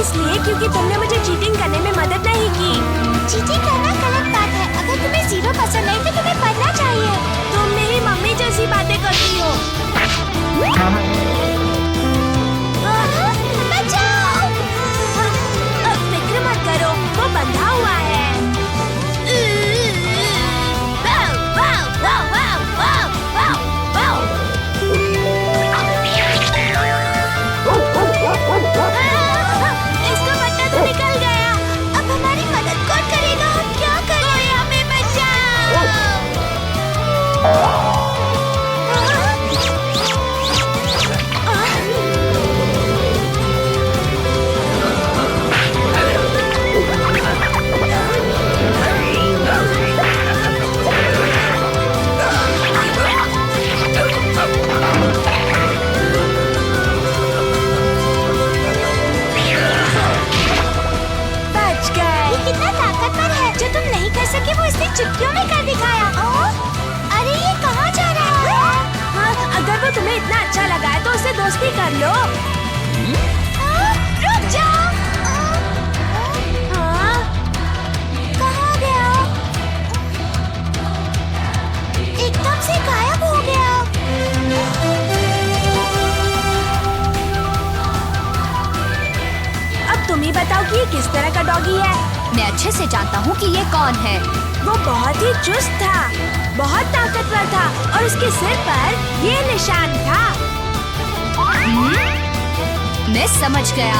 इसलिए क्योंकि तुमने मुझे चीटिंग करने में मदद नहीं की। चीटिंग करना गलत बात है। अगर तुम्हें 0 पसंद नहीं तो तुम्हें पढ़ना चाहिए। तुम मेरी मम्मी जैसी बातें करती हो। बचाओ! फिक्र मत करो, वो बंधा हुआ है। इसका बट्टा तो निकल गया। अब हमारी मदद कौन करेगा? हम क्या करें? हमें बचाओ। बच गए। ये कितना ताकतवर है। जो तुम नहीं कर सके वो इसने चुटकियों में कर दिखाया। अरे ये कहाँ जा रहा है? हाँ, अगर वो तुम्हें इतना अच्छा लगा है तो उससे दोस्ती कर लो। रुक जाओ। हाँ, कहाँ गया? एकदम से गायब हो गया। अब तुम ही बताओ कि ये किस तरह का डॉगी है। मैं अच्छे से जानता हूँ कि ये कौन है। वो बहुत ही चुस्त था, बहुत ताकतवर था और उसके सिर पर ये निशान था। मैं समझ गया,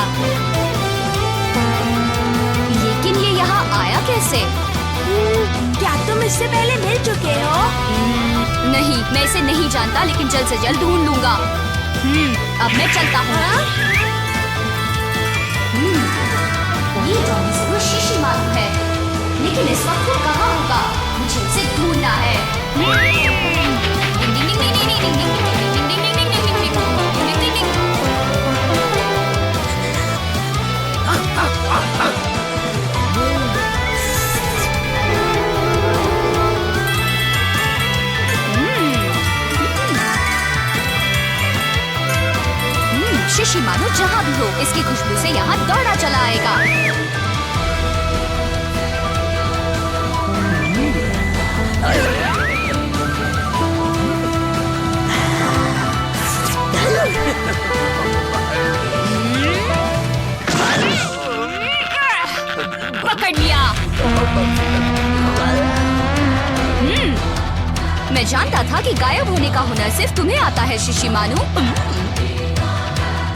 लेकिन ये यहाँ आया कैसे? क्या तुम इससे पहले मिल चुके हो? नहीं, मैं इसे नहीं जानता, लेकिन जल्द से जल्द ढूंढ लूंगा। अब मैं चलता हूँ। ये डॉगी जरूर शिशिमारू है, लेकिन इस वक्त वो कहाँ होगा? मुझे उसे ढूंढना है। शिशिमारू जहाँ भी हो, इसकी खुशबू से यहाँ दौड़ा चला आएगा। पकड़ लिया। मैं जानता था कि गायब होने का हुनर सिर्फ तुम्हें आता है शिशिमारू।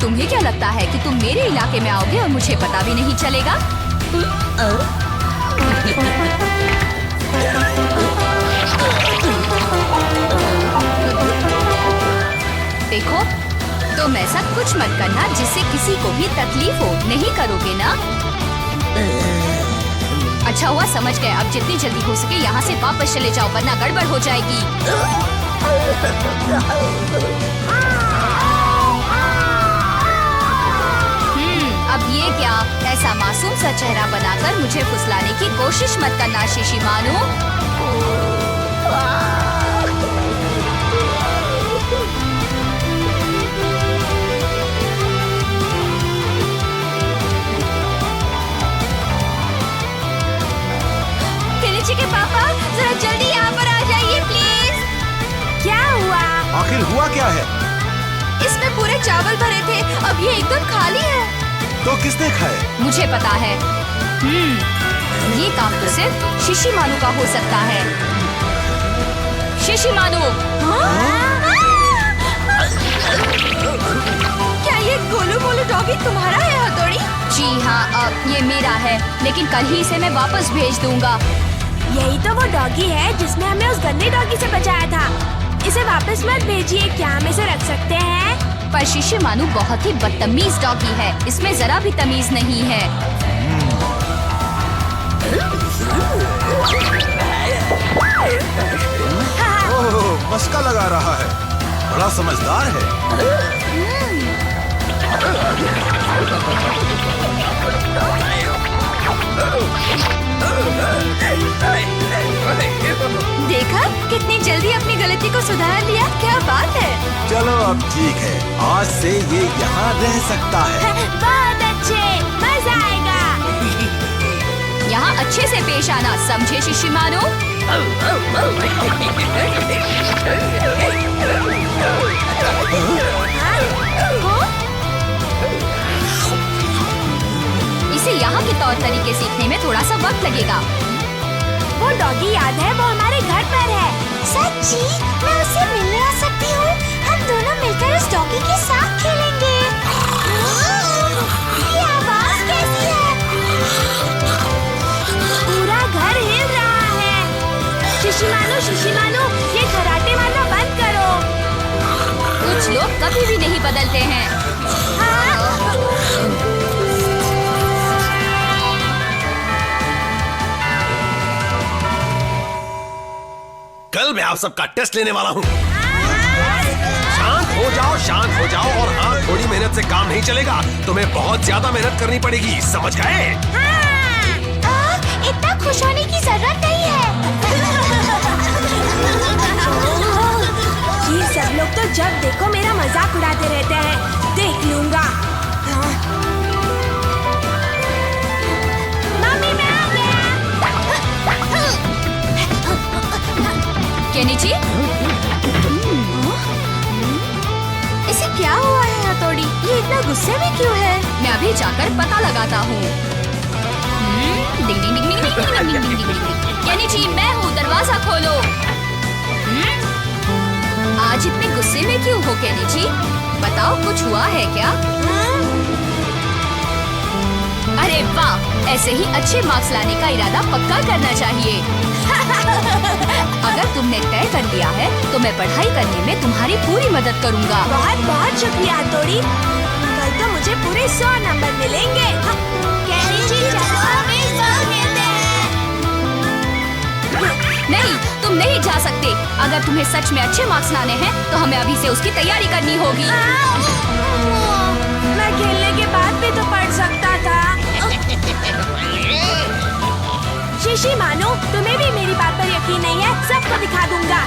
तुम्हें क्या लगता है कि तुम मेरे इलाके में आओगे और मुझे पता भी नहीं चलेगा? देखो, तुम ऐसा कुछ मत करना जिससे किसी को भी तकलीफ हो। नहीं करोगे ना? अच्छा हुआ, समझ गए। अब जितनी जल्दी हो सके यहाँ से वापस चले जाओ, वरना गड़बड़ हो जाएगी। अब ये क्या? ऐसा मासूम सा चेहरा बनाकर मुझे फुसलाने की कोशिश मत करना शिशिमारू। केनिची के पापा, जरा जल्दी यहाँ पर आ जाइए प्लीज। क्या हुआ? आखिर हुआ क्या है? इसमें पूरे चावल भरे थे, अब ये एकदम खाली है। तो किसने खाए? मुझे पता है। ये काम तो सिर्फ शिशिमारू का हो सकता है। शिशिमारू! क्या ये गोलू मोलू डॉगी तुम्हारा है हथौड़ी? जी हाँ, ये मेरा है, लेकिन कल ही इसे मैं वापस भेज दूंगा। यही तो वो डॉगी है जिसने हमें उस गंदे डॉगी से बचाया था। इसे वापस मत भेजिए, क्या हम इसे रख सकते हैं? पर शिशिमारू बहुत ही बदतमीज डॉगी है, इसमें जरा भी तमीज नहीं है। ओह, मस्का लगा रहा है, बड़ा समझदार है। देखा, कितनी जल्दी अपनी गलती को सुधार लिया। क्या बात है। चलो अब ठीक है, आज से ये यहाँ रह सकता है। बहुत अच्छा। पीछे, मजा आएगा। यहाँ अच्छे से पेश आना, समझे शिशिमानो? इसे यहाँ के तौर तरीके सीखने में थोड़ा सा वक्त लगेगा। वो डॉगी याद है, वो हमारे घर पर है। सच्ची? मैं उसे मिलने आ सकती हूँ। हम दोनों मिलकर उस डॉगी के साथ खेलेंगे। ये आवाज कैसी है? पूरा घर हिल रहा है। शिशिमानो, शिशिमानो, ये कराटे वाला बंद करो। कुछ लोग कभी भी नहीं बदलते हैं। कल मैं आप सबका टेस्ट लेने वाला हूँ। शांत हो जाओ और हाँ, थोड़ी मेहनत से काम नहीं चलेगा, तुम्हें बहुत ज्यादा मेहनत करनी पड़ेगी, समझ गए? इतना खुश होने की जरूरत नहीं है। ये सब लोग तो जब देखो मेरा मजाक उड़ाते रहते हैं, देख लूंगा। हाँ। मम्मी मैं आ गया। केनिची? इसे क्या हुआ है हथौड़ी? ये इतना गुस्से में क्यों है? मैं अभी जाकर पता लगाता हूँ। डिंग डिंग डिंग डिंग डिंग डिंग डिंग डिंग डिंग। केनिची, मैं हूँ, दरवाजा खोलो। आज इतने गुस्से में क्यों हो केनिची? बताओ, कुछ हुआ है क्या? अरे वाह, ऐसे ही अच्छे मार्क्स लाने का इरादा पक्का करना चाहिए। अगर तुमने तय कर लिया है तो मैं पढ़ाई करने में तुम्हारी पूरी मदद करूंगा। बहुत बहुत शुक्रिया हथौड़ी। कल तो मुझे पूरे 100 नंबर मिलेंगे। केनिची, चलो हम इस बार खेलते हैं। नहीं, तुम नहीं जा सकते। अगर तुम्हें सच में अच्छे मार्क्स लाने हैं तो हमें अभी से उसकी तैयारी करनी होगी। मैं खेलने के बाद भी तो पढ़ सकता था। शिशिमानो, तुम्हें भी मेरी बात पर यकीन नहीं है? सबको दिखा दूंगा।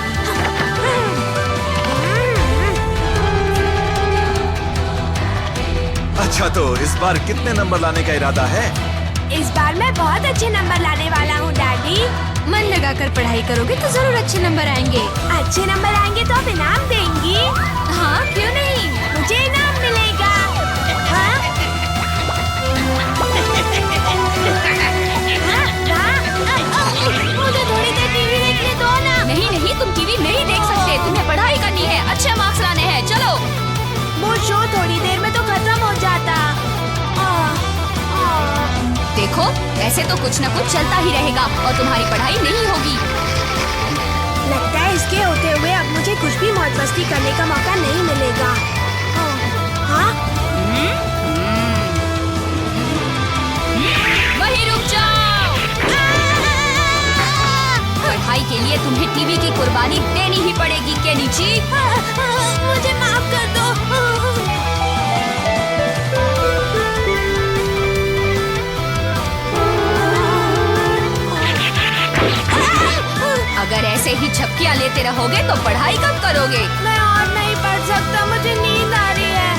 अच्छा, तो इस बार कितने नंबर लाने का इरादा है? इस बार मैं बहुत अच्छे नंबर लाने वाला हूँ डैडी। मन लगाकर पढ़ाई करोगे तो जरूर अच्छे नंबर आएंगे। अच्छे नंबर आएंगे तो आप इनाम देंगी? हाँ, क्यों नहीं? मुझे इनाम मिलेगा। हाँ? मुझे थोड़ी देर टीवी देखने दो ना। नहीं नहीं, तुम टीवी नहीं देख सकते, तुम्हें पढ़ाई करनी है, अच्छे मार्क्स लाने हैं, चलो। वो शो थोड़ी देर में तो खत्म हो जाता। देखो, ऐसे तो कुछ न कुछ चलता ही रहेगा और तुम्हारी पढ़ाई नहीं होगी। लगता है इसके होते हुए अब मुझे कुछ भी मौज मस्ती करने का मौका नहीं मिलेगा। हाँ? वहीं रुक जाओ। पढ़ाई के लिए तुम्हें टीवी की कुर्बानी देनी ही पड़ेगी केनिची। मुझे माफ कर दो। अगर ऐसे ही झपकियां लेते रहोगे तो पढ़ाई कब करोगे? मैं और नहीं पढ़ सकता, मुझे नींद आ रही है।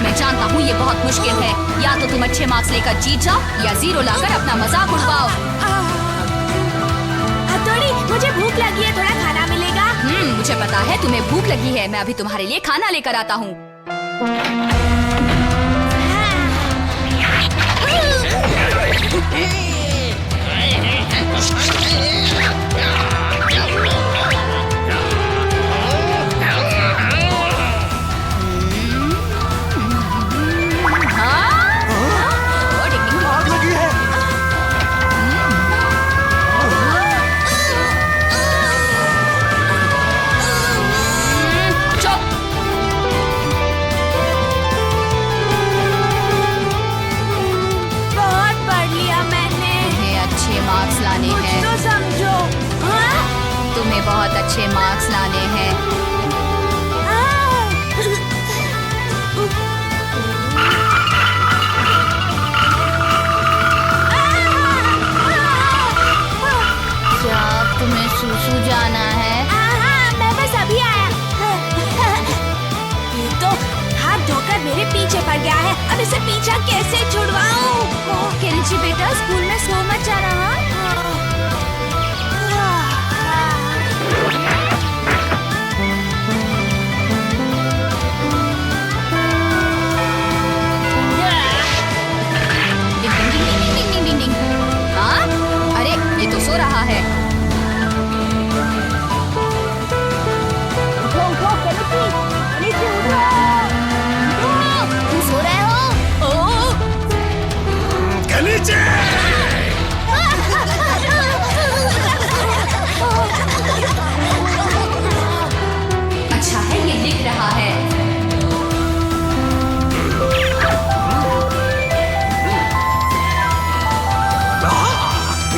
मैं जानता हूँ ये बहुत मुश्किल है। या तो तुम अच्छे मार्क्स लेकर जीत जाओ या 0 लाकर अपना मजाक उड़वाओ। हथौड़ी, मुझे भूख लगी है, थोड़ा खाना मिलेगा? मुझे पता है तुम्हें भूख लगी है। मैं अभी तुम्हारे लिए खाना लेकर आता हूँ। बहुत पढ़ लिया मैंने। तुम्हें अच्छे मार्क्स लाने कुछ हैं। तो समझो। मेरे पीछे पड़ गया है। अब इसे पीछा कैसे छुड़वाऊं? केनिची बेटा, स्कूल में सो मत जाना। हाँ? अरे ये तो सो रहा है। तुम सो रहे हो? नीचे। अच्छा है ये लिख रहा है।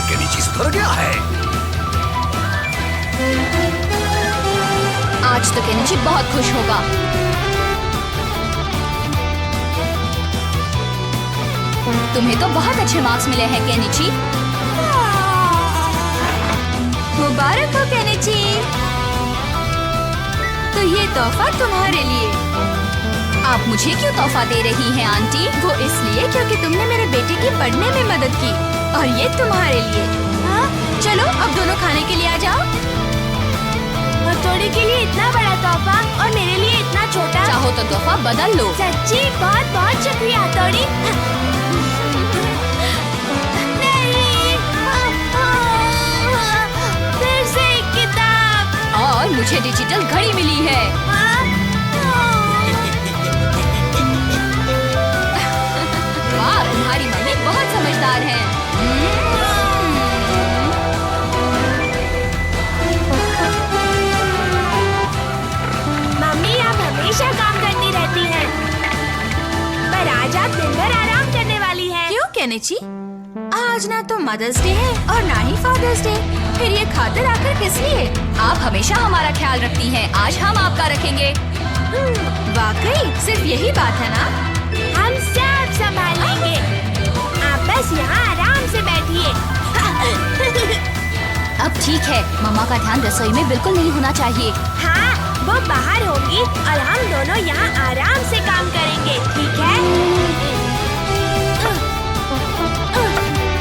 केनिची सुधर गया है। आज तो केनिची बहुत खुश होगा। तुम्हें तो बहुत अच्छे मार्क्स मिले हैं केनिची। मुबारक हो केनिची। तो ये तोहफा तुम्हारे लिए। आप मुझे क्यों तोहफा दे रही हैं आंटी? वो इसलिए क्योंकि तुमने मेरे बेटे की पढ़ने में मदद की, और ये तुम्हारे लिए। हाँ? चलो अब दोनों खाने के लिए आ जाओ। हथौड़ी के लिए इतना बड़ा तोहफा और मेरे लिए इतना छोटा। चाहो तो तोहफा बदल लो। सच्ची बहुत बहुत शुक्रिया हथौड़ी। नहीं, फिर से एक किताब। और मुझे डिजिटल घड़ी मिली है। वाह, तुम्हारी मम्मी बहुत समझदार है। मम्मी आप हमेशा काम करती रहती हैं, पर आज आप दिन भर आराम करने वाली हैं। क्यों केनिची? आज ना तो मदर्स डे है और ना ही फादर्स डे। फिर ये खातिर आखिर किस लिए? आप हमेशा हमारा ख्याल रखती हैं, आज हम आपका रखेंगे। वाकई सिर्फ यही बात है ना? हम सब संभाल लेंगे। आप बस यहाँ आराम से बैठिए। अब ठीक है, मम्मा का ध्यान रसोई में बिल्कुल नहीं होना चाहिए। हाँ, वो बाहर होगी और हम दोनों यहाँ आराम से काम करेंगे, ठीक है?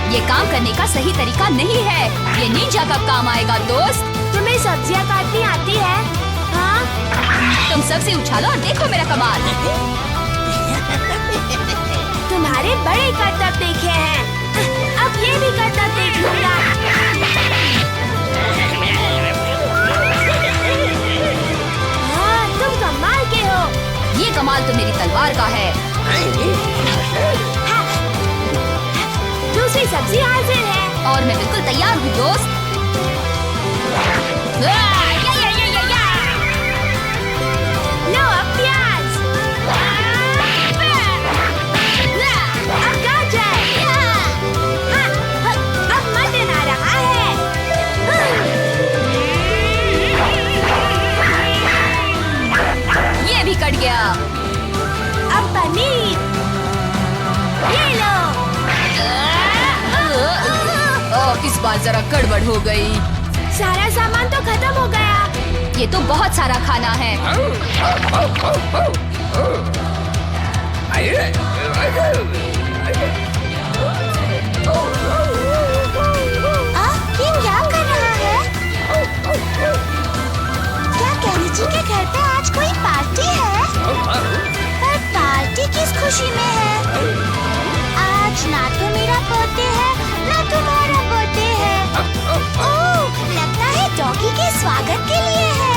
ये काम करने का सही तरीका नहीं है। ये निंजा कब काम आएगा दोस्त? तुम्हें सब्जियाँ काटनी आती है? हाँ? तुम सबसे उछालो और देखो मेरा कमाल। तुम्हारे बड़े करतब देखे हैं, अब ये भी करतब देख लूंगा। हाँ, तुम कमाल के हो। ये कमाल तो मेरी तलवार का है। दूसरी सब्जी हाजिर है। और मैं बिल्कुल तैयार हूँ दोस्त। लो अब प्याज, अब गाजर, हाँ, अब मटन आ रहा है। ये भी कट गया। अब पनीर, ये लो। इस बार जरा गड़बड़ हो गई। सारा सामान तो खत्म हो गया। ये तो बहुत सारा खाना है। ये क्या कर रहा है? क्या केनिची के घर पे आज कोई पार्टी है? पर पार्टी किस खुशी में है? आज ना तो मेरा बर्थडे है, ना तुम्हारा बर्थडे है। ओह, लगता है डॉगी के स्वागत के लिए है।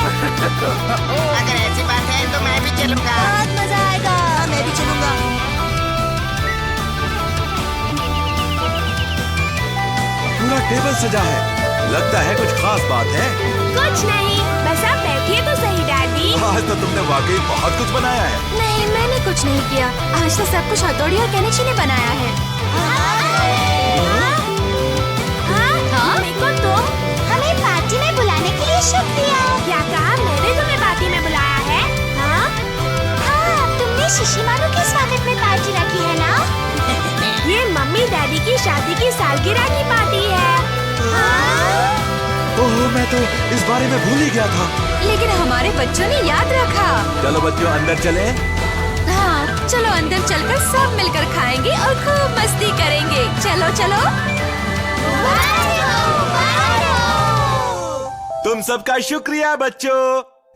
अगर ऐसी बात है तो मैं भी चलूंगा। बहुत मजा आएगा। मैं भी चलूंगा। पूरा टेबल सजा है, लगता है कुछ खास बात है। कुछ नहीं, बस आप बैठिए तो सही डैडी। आज तो तुमने वाकई बहुत कुछ बनाया है। नहीं, मैंने कुछ नहीं किया। आज तो सब कुछ हथौड़ी और केनिची ने बनाया है। हाँ? मेरे को तो हमें पार्टी में बुलाने के लिए शुक्रिया। क्या कहा? मैंने तुम्हें पार्टी में बुलाया है? हाँ? हाँ, तुमने शिशिमारू के स्वागत में पार्टी रखी है ना? ये मम्मी डैडी की शादी की सालगिरह की पार्टी है। हाँ? ओह, मैं तो इस बारे में भूल ही गया था। लेकिन हमारे बच्चों ने याद रखा। चलो बच्चों अंदर चले। हाँ, चलो अंदर चलकर सब मिलकर खाएंगे और खूब मस्ती करेंगे। चलो चलो। तुम सबका शुक्रिया बच्चों।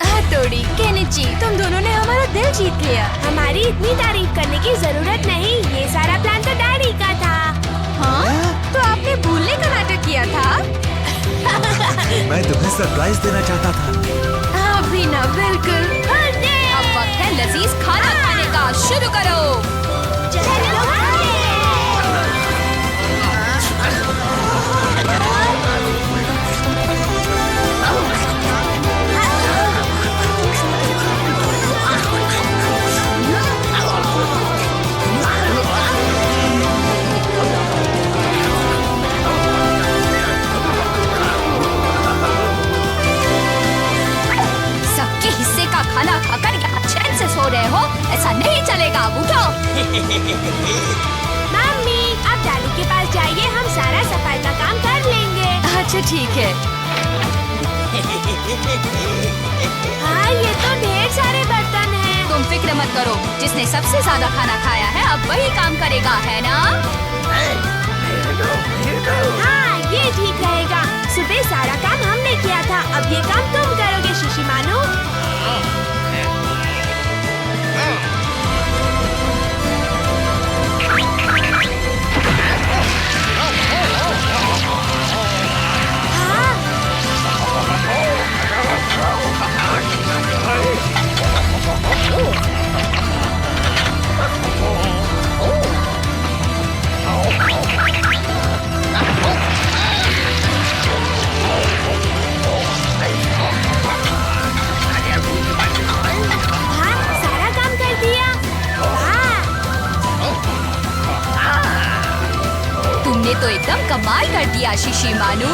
हथौड़ी, केनिची, तुम दोनों ने हमारा दिल जीत लिया। हमारी इतनी तारीफ करने की जरूरत नहीं, ये सारा प्लान तो डैडी का था। हाँ? तो आपने भूलने का नाटक किया था? मैं तुम्हें सरप्राइज देना चाहता था। अभी ना, बिल्कुल। अब वक्त है लजीज खाना खाने का। शुरू करो। सबके हिस्से का खाना खाकर यहाँ चैन से सो रहे हो? ऐसा नहीं चलेगा, उठो। मम्मी, आप डैडी के पास जाइए, हम सारा सफाई का काम कर लेंगे। अच्छा ठीक है। हाँ, ये तो ढेर सारे बर्तन हैं। तुम फिक्र मत करो, जिसने सबसे ज्यादा खाना खाया है अब वही काम करेगा, है ना? हाँ, ये ठीक रहेगा। सुबह सारा काम हमने किया था, अब ये काम तुम करोगे शिशिमानु। तुमने तो एकदम कमाल कर दिया शिशिमानु।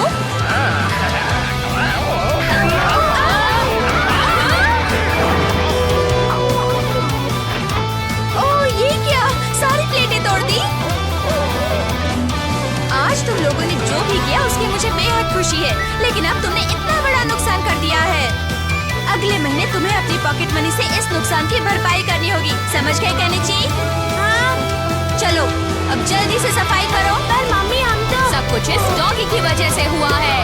ओह, ये क्या? सारी प्लेटें तोड़ दी। आज तुम लोगों ने जो भी किया उसकी मुझे बेहद खुशी है, लेकिन अब तुमने इतना बड़ा नुकसान कर दिया है। अगले महीने तुम्हें अपनी पॉकेट मनी से इस नुकसान की भरपाई करनी होगी, समझ गए केनिची? हाँ। चलो अब जल्दी से सफाई करो। पर मम्मी, हम तो सब कुछ इस डॉगी की वजह से हुआ है।